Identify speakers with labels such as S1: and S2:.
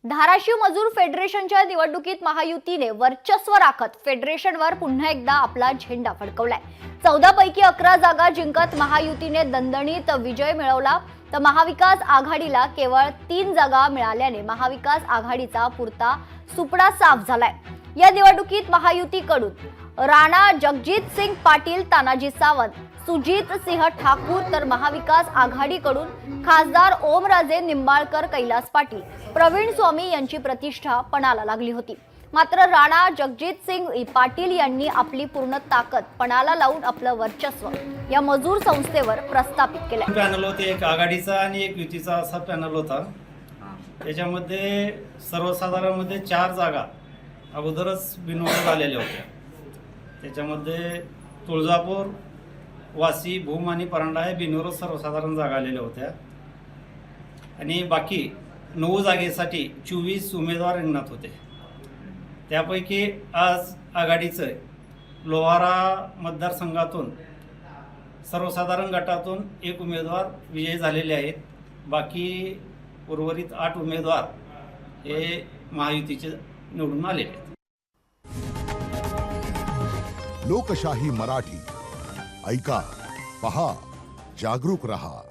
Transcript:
S1: धाराशिव मजूर फेडरेशनच्या निवडणुकीत महायुतीने वर्चस्व राखत फेडरेशनवर पुन्हा एकदा आपला झेंडा फडकवलाय। 14 पैकी 11 जागा जिंकत महायुतीने दणदणीत विजय मिळवला, तर महाविकास आघाडीला केवळ 3 जागा मिळाल्याने महाविकास आघाडीचा पुरता सुपडा साफ झालाय। या निवडणुकीत महायुतीकडून राणा जगजित सिंग पाटील, तानाजी सावंत, सुजित सिंह ठाकूर, तर महाविकास आघाडीकडून खासदार ओमराजे निंबाळकर, कैलास पाटील, प्रवीण स्वामी यांची प्रतिष्ठा पणाला लागली होती। मात्र राणा जगजित सिंग पाटील यांनी आपली पूर्ण ताकद पणाला लावून आपलं वर्चस्व या मजूर संस्थेवर प्रस्थापित केलं।
S2: पॅनल होते, एक आघाडीचा आणि एक युतीचा असा पॅनल होता। त्याच्यामध्ये सर्वसाधारणमध्ये 4 जागा अगोदरच बिनविरोध आलेल्या होत्या। त्याच्यामध्ये तुळजापूर, वासी, भूम आणि परांडा हे बिनविरोध सर्वसाधारण जागा आलेल्या होत्या आणि बाकी 9 जागेसाठी 24 उमेदवार रिंगणात होते। त्यापैकी आज आघाडीचं लोहारा मतदारसंघातून सर्वसाधारण गटातून 1 उमेदवार विजयी झालेले आहेत। बाकी उर्वरित 8 उमेदवार हे महायुतीचे निवडून आलेले आहेत।
S3: लोकशाही मराठी ऐका, पहा, जागरूक रहा।